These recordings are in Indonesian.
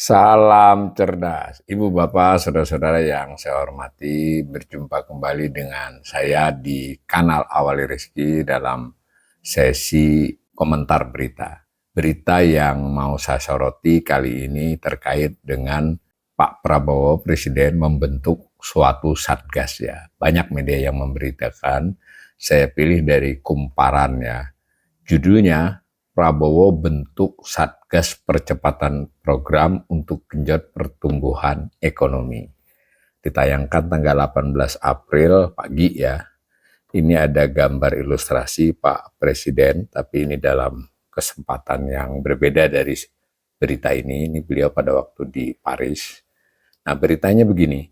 Salam cerdas, Ibu Bapak, saudara-saudara yang saya hormati, berjumpa kembali dengan saya di kanal Awali Rizki dalam sesi komentar berita. Berita yang mau saya soroti kali ini terkait dengan Pak Prabowo Presiden membentuk suatu satgas ya. Banyak media yang memberitakan, saya pilih dari kumparannya. Judulnya Prabowo bentuk Satgas Percepatan Program untuk Genjot Pertumbuhan Ekonomi. Ditayangkan tanggal 18 April pagi ya. Ini ada gambar ilustrasi Pak Presiden, tapi ini dalam kesempatan yang berbeda dari berita ini. Ini beliau pada waktu di Paris. Nah, beritanya begini.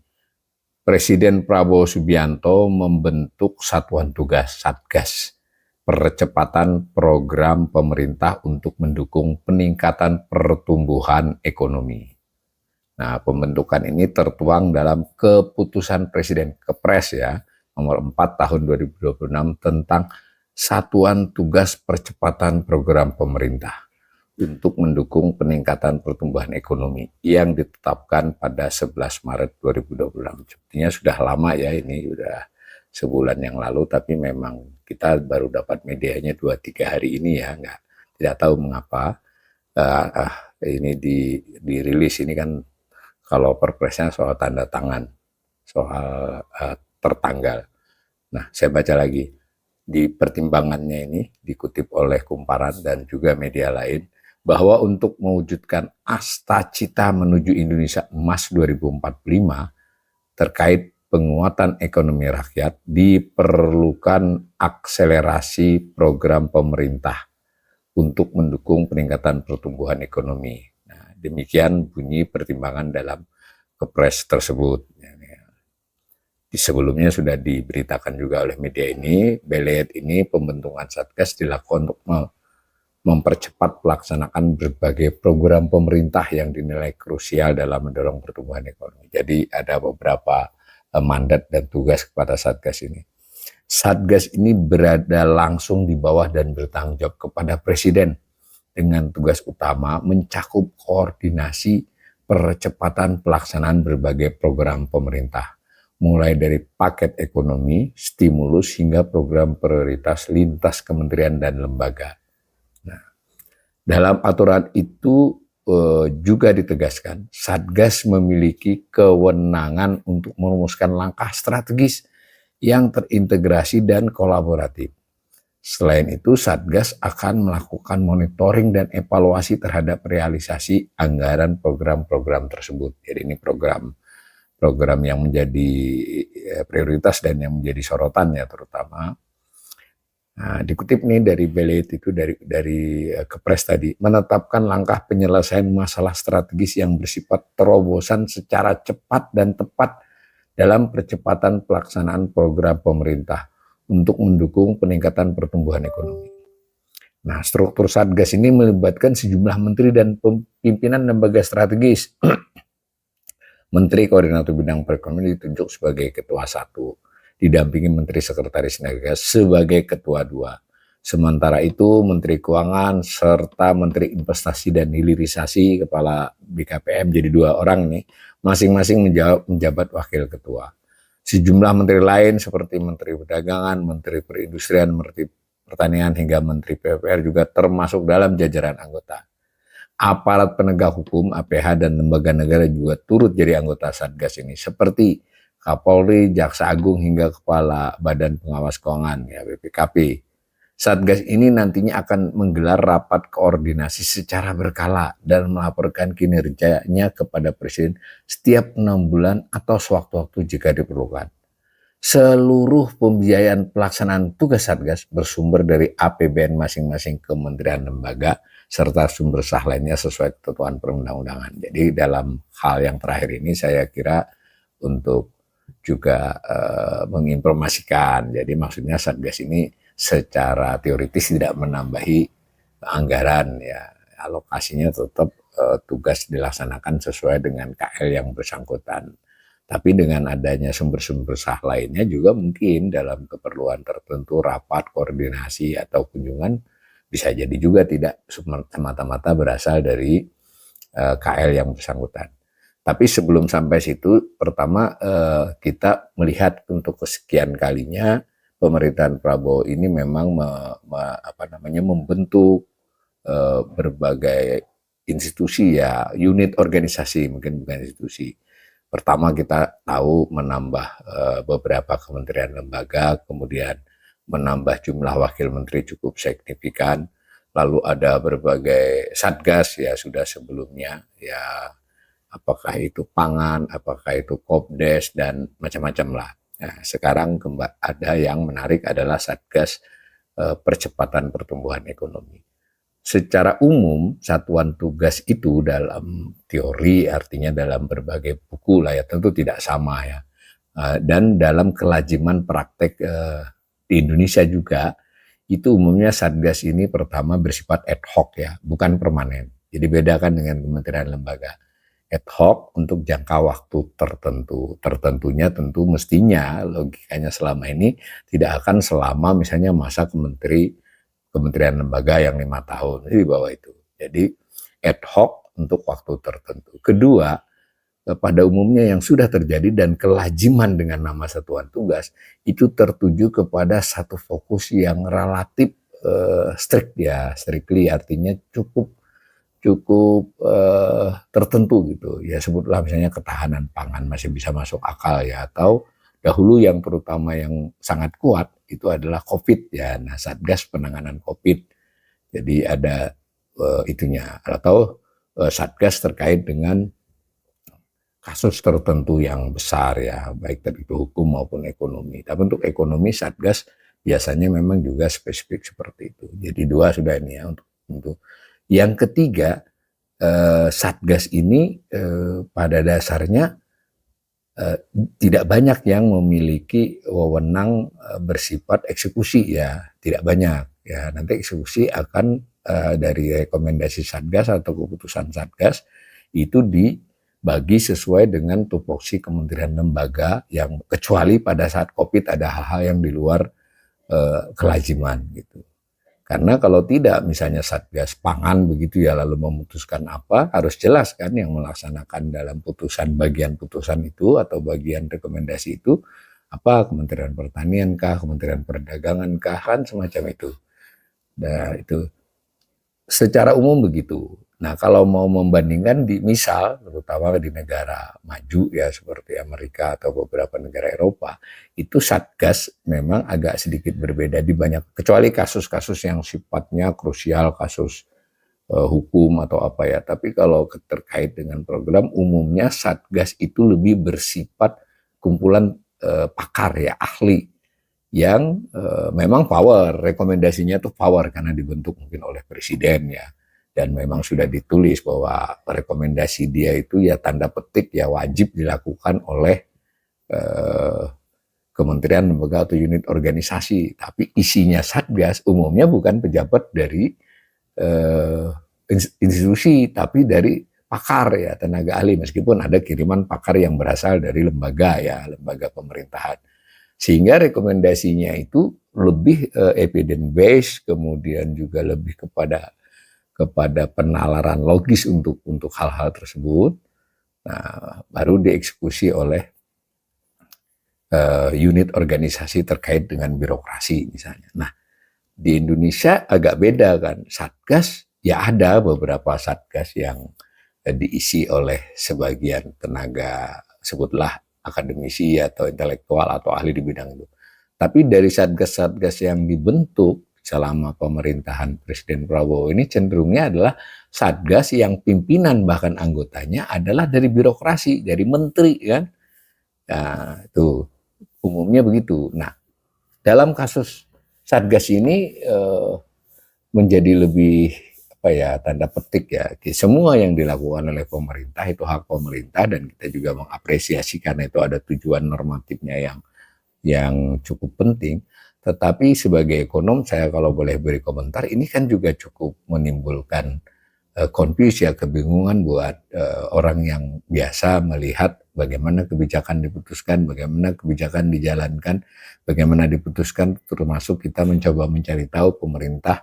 Presiden Prabowo Subianto membentuk satuan tugas Satgas percepatan program pemerintah untuk mendukung peningkatan pertumbuhan ekonomi. Nah, pembentukan ini tertuang dalam keputusan Presiden Kepres ya, nomor 4 tahun 2026 tentang Satuan Tugas Percepatan Program Pemerintah untuk mendukung peningkatan pertumbuhan ekonomi yang ditetapkan pada 11 Maret 2026. Sepertinya sudah lama ya, ini sudah sebulan yang lalu, tapi memang kita baru dapat medianya 2-3 hari ini ya, tidak tahu mengapa ini dirilis. Ini kan kalau perpresnya soal tanda tangan, soal tertanggal. Nah, saya baca lagi di pertimbangannya ini dikutip oleh Kumparan dan juga media lain bahwa untuk mewujudkan asta cita menuju Indonesia Emas 2045 terkait penguatan ekonomi rakyat, diperlukan akselerasi program pemerintah untuk mendukung peningkatan pertumbuhan ekonomi. Nah, demikian bunyi pertimbangan dalam Kepres tersebut. Sebelumnya sudah diberitakan juga oleh media ini, belet ini pembentukan Satgas dilakukan untuk mempercepat pelaksanaan berbagai program pemerintah yang dinilai krusial dalam mendorong pertumbuhan ekonomi. Jadi ada beberapa mandat dan tugas kepada Satgas ini. Satgas ini berada langsung di bawah dan bertanggung jawab kepada Presiden dengan tugas utama mencakup koordinasi percepatan pelaksanaan berbagai program pemerintah, mulai dari paket ekonomi, stimulus, hingga program prioritas lintas kementerian dan lembaga. Nah, dalam aturan itu juga ditegaskan, Satgas memiliki kewenangan untuk merumuskan langkah strategis yang terintegrasi dan kolaboratif. Selain itu, Satgas akan melakukan monitoring dan evaluasi terhadap realisasi anggaran program-program tersebut. Jadi ini program yang menjadi prioritas dan yang menjadi sorotan ya terutama. Nah, dikutip nih dari belet itu dari Kepres tadi, menetapkan langkah penyelesaian masalah strategis yang bersifat terobosan secara cepat dan tepat dalam percepatan pelaksanaan program pemerintah untuk mendukung peningkatan pertumbuhan ekonomi. Nah, struktur Satgas ini melibatkan sejumlah menteri dan pimpinan lembaga strategis. Menteri Koordinator Bidang Perekonomian ditunjuk sebagai Ketua 1, didampingi Menteri Sekretaris Negara sebagai Ketua 2. Sementara itu Menteri Keuangan serta Menteri Investasi dan Hilirisasi Kepala BKPM jadi 2 orang nih, masing-masing menjabat Wakil Ketua. Sejumlah menteri lain seperti Menteri Perdagangan, Menteri Perindustrian, Menteri Pertanian hingga Menteri PUPR juga termasuk dalam jajaran anggota. Aparat penegak hukum, APH, dan lembaga negara juga turut jadi anggota Satgas ini, seperti Kapolri, Jaksa Agung, hingga Kepala Badan Pengawas Keuangan, ya BPKP. Satgas ini nantinya akan menggelar rapat koordinasi secara berkala dan melaporkan kinerjanya kepada Presiden setiap 6 bulan atau sewaktu-waktu jika diperlukan. Seluruh pembiayaan pelaksanaan tugas Satgas bersumber dari APBN masing-masing kementerian lembaga serta sumber sah lainnya sesuai ketentuan perundang-undangan. Jadi dalam hal yang terakhir ini saya kira untuk juga menginformasikan. Jadi maksudnya Satgas ini secara teoritis tidak menambahi anggaran ya, alokasinya tetap tugas dilaksanakan sesuai dengan KL yang bersangkutan. Tapi dengan adanya sumber-sumber sah lainnya juga mungkin dalam keperluan tertentu rapat, koordinasi, atau kunjungan bisa jadi juga tidak semata-mata berasal dari KL yang bersangkutan. Tapi sebelum sampai situ, pertama kita melihat untuk kesekian kalinya pemerintahan Prabowo ini memang membentuk berbagai institusi ya, unit organisasi, mungkin bukan institusi. Pertama kita tahu menambah beberapa kementerian lembaga, kemudian menambah jumlah wakil menteri cukup signifikan, lalu ada berbagai satgas ya sudah sebelumnya ya, apakah itu pangan, apakah itu Kopdes dan macam-macam lah. Nah, sekarang ada yang menarik adalah satgas percepatan pertumbuhan ekonomi. Secara umum satuan tugas itu dalam teori artinya dalam berbagai buku lah ya, tentu tidak sama ya, dan dalam kelaziman praktek di Indonesia juga itu umumnya satgas ini pertama bersifat ad hoc ya, bukan permanen. Jadi bedakan dengan kementerian lembaga. Ad hoc untuk jangka waktu tertentu. Tertentunya tentu mestinya logikanya selama ini tidak akan selama misalnya masa kementerian lembaga yang 5 tahun di bawah itu. Jadi ad hoc untuk waktu tertentu. Kedua, pada umumnya yang sudah terjadi dan kelaziman dengan nama satuan tugas itu tertuju kepada satu fokus yang relatif strict ya, strictly artinya cukup tertentu gitu ya, sebutlah misalnya ketahanan pangan masih bisa masuk akal ya, atau dahulu yang terutama yang sangat kuat itu adalah COVID ya, nah Satgas penanganan COVID, jadi ada itunya, atau Satgas terkait dengan kasus tertentu yang besar ya, baik itu hukum maupun ekonomi. Tapi untuk ekonomi Satgas biasanya memang juga spesifik seperti itu. Jadi 2 sudah ini ya untuk yang ketiga, Satgas ini pada dasarnya tidak banyak yang memiliki wewenang bersifat eksekusi ya, tidak banyak ya. Nanti eksekusi akan dari rekomendasi Satgas atau keputusan Satgas itu dibagi sesuai dengan tupoksi kementerian lembaga, yang kecuali pada saat COVID ada hal-hal yang di luar kelaziman gitu. Karena kalau tidak, misalnya Satgas Pangan begitu ya, lalu memutuskan apa, harus jelas kan yang melaksanakan dalam putusan, bagian putusan itu atau bagian rekomendasi itu, apa, Kementerian Pertanian kah, Kementerian Perdagangan kah, kan semacam itu. Nah itu secara umum begitu. Nah kalau mau membandingkan misal terutama di negara maju ya seperti Amerika atau beberapa negara Eropa, itu Satgas memang agak sedikit berbeda di banyak, kecuali kasus-kasus yang sifatnya krusial, kasus hukum atau apa ya. Tapi kalau terkait dengan program, umumnya Satgas itu lebih bersifat kumpulan pakar ya, ahli yang memang power, rekomendasinya tuh power karena dibentuk mungkin oleh presiden ya. Dan memang sudah ditulis bahwa rekomendasi dia itu ya tanda petik ya wajib dilakukan oleh kementerian, lembaga atau unit organisasi. Tapi isinya Satgas umumnya bukan pejabat dari institusi, tapi dari pakar ya, tenaga ahli, meskipun ada kiriman pakar yang berasal dari lembaga ya, lembaga pemerintahan. Sehingga rekomendasinya itu lebih evidence based, kemudian juga lebih kepada penalaran logis untuk hal-hal tersebut. Nah, baru dieksekusi oleh unit organisasi terkait dengan birokrasi misalnya. Nah, di Indonesia agak beda kan. Satgas ya ada beberapa Satgas yang diisi oleh sebagian tenaga, sebutlah akademisi atau intelektual atau ahli di bidang itu. Tapi dari Satgas-Satgas yang dibentuk selama pemerintahan Presiden Prabowo ini cenderungnya adalah Satgas yang pimpinan bahkan anggotanya adalah dari birokrasi, dari menteri kan. Nah, itu umumnya begitu. Nah, dalam kasus Satgas ini menjadi lebih apa ya, tanda petik ya, semua yang dilakukan oleh pemerintah itu hak pemerintah dan kita juga mengapresiasi karena itu ada tujuan normatifnya yang cukup penting. Tetapi sebagai ekonom, saya kalau boleh beri komentar, ini kan juga cukup menimbulkan confuse ya, kebingungan buat orang yang biasa melihat bagaimana kebijakan diputuskan, bagaimana kebijakan dijalankan, bagaimana diputuskan, termasuk kita mencoba mencari tahu pemerintah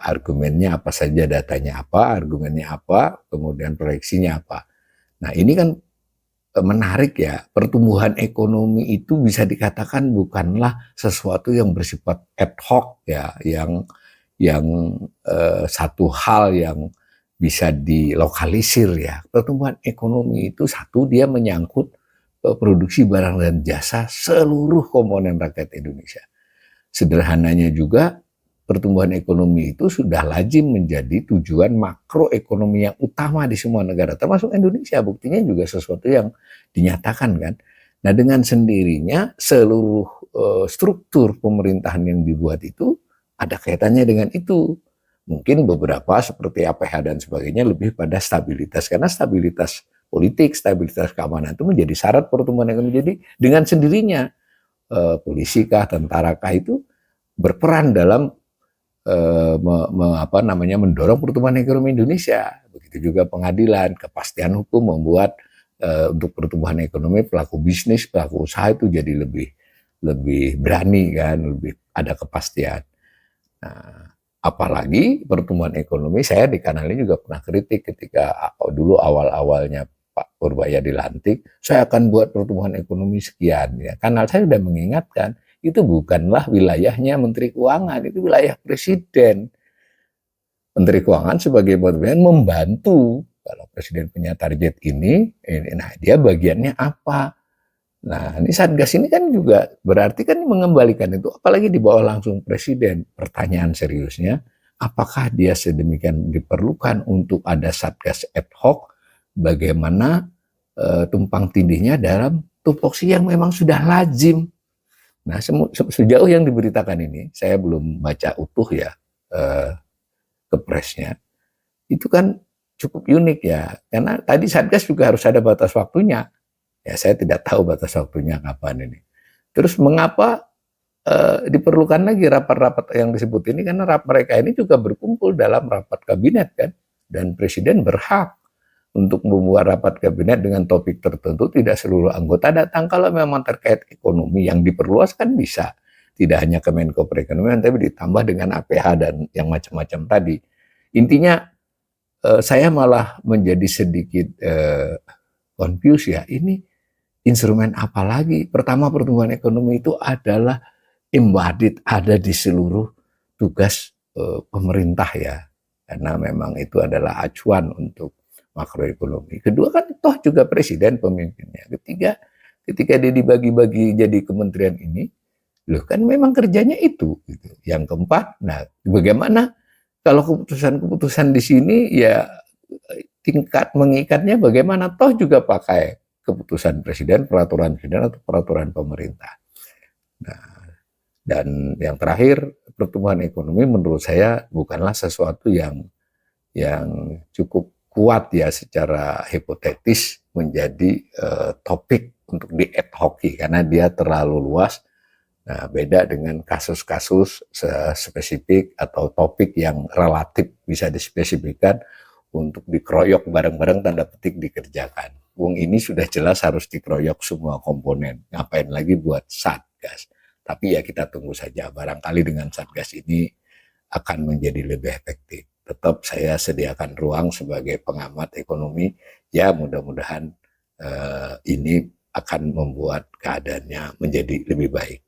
argumennya apa saja, datanya apa, argumennya apa, kemudian proyeksinya apa. Nah ini kan menarik ya, pertumbuhan ekonomi itu bisa dikatakan bukanlah sesuatu yang bersifat ad hoc ya, yang satu hal yang bisa dilokalisir ya. Pertumbuhan ekonomi itu satu, dia menyangkut produksi barang dan jasa seluruh komponen rakyat Indonesia. Sederhananya juga, pertumbuhan ekonomi itu sudah lazim menjadi tujuan makroekonomi yang utama di semua negara, termasuk Indonesia. Buktinya juga sesuatu yang dinyatakan kan. Nah dengan sendirinya seluruh struktur pemerintahan yang dibuat itu ada kaitannya dengan itu. Mungkin beberapa seperti APH dan sebagainya lebih pada stabilitas, karena stabilitas politik, stabilitas keamanan itu menjadi syarat pertumbuhan ekonomi. Jadi dengan sendirinya polisi kah, tentara kah itu berperan dalam mendorong pertumbuhan ekonomi Indonesia. Begitu juga pengadilan, kepastian hukum membuat untuk pertumbuhan ekonomi pelaku bisnis, pelaku usaha itu jadi lebih berani kan, lebih ada kepastian. Nah, apalagi pertumbuhan ekonomi, saya di kanal ini juga pernah kritik ketika dulu awal-awalnya Pak Purbaya dilantik, saya akan buat pertumbuhan ekonomi sekian. Ya, kanal saya sudah mengingatkan, itu bukanlah wilayahnya Menteri Keuangan, itu wilayah Presiden. Menteri Keuangan sebagai bagian membantu, kalau Presiden punya target ini, nah dia bagiannya apa? Nah, ini Satgas ini kan juga berarti kan mengembalikan itu, apalagi di bawah langsung Presiden. Pertanyaan seriusnya, apakah dia sedemikian diperlukan untuk ada Satgas ad hoc? Bagaimana tumpang tindihnya dalam tupoksi yang memang sudah lazim? Nah, sejauh yang diberitakan ini, saya belum baca utuh ya kepresnya. Itu kan cukup unik ya, karena tadi Satgas juga harus ada batas waktunya. Ya, saya tidak tahu batas waktunya kapan ini. Terus mengapa diperlukan lagi rapat-rapat yang disebut ini? Karena mereka ini juga berkumpul dalam rapat kabinet kan, dan Presiden berhak untuk membuat rapat kabinet dengan topik tertentu. Tidak seluruh anggota datang. Kalau memang terkait ekonomi yang diperluas kan bisa. Tidak hanya Kemenko Perekonomian, tapi ditambah dengan APH dan yang macam-macam tadi. Intinya saya malah menjadi sedikit confused ya. Ini instrumen apa lagi? Pertama, pertumbuhan ekonomi itu adalah embodied, ada di seluruh tugas pemerintah ya. Karena memang itu adalah acuan untuk makroekonomi. Kedua kan toh juga Presiden pemimpinnya. Ketiga, ketika dia dibagi-bagi jadi kementerian ini, loh kan memang kerjanya itu. Gitu. Yang keempat, nah bagaimana kalau keputusan-keputusan di sini ya tingkat mengikatnya bagaimana? Toh juga pakai keputusan Presiden, peraturan Presiden atau peraturan pemerintah. Nah, dan yang terakhir, pertumbuhan ekonomi menurut saya bukanlah sesuatu yang cukup kuat ya secara hipotetis menjadi topik untuk di ad hoc karena dia terlalu luas. Nah, beda dengan kasus-kasus spesifik atau topik yang relatif bisa dispesifikkan untuk dikeroyok bareng-bareng tanda petik dikerjakan. Wong ini sudah jelas harus dikeroyok semua komponen. Ngapain lagi buat Satgas? Tapi ya kita tunggu saja. Barangkali dengan Satgas ini akan menjadi lebih efektif. Tetap saya sediakan ruang sebagai pengamat ekonomi. Ya mudah-mudahan ini akan membuat keadaannya menjadi lebih baik.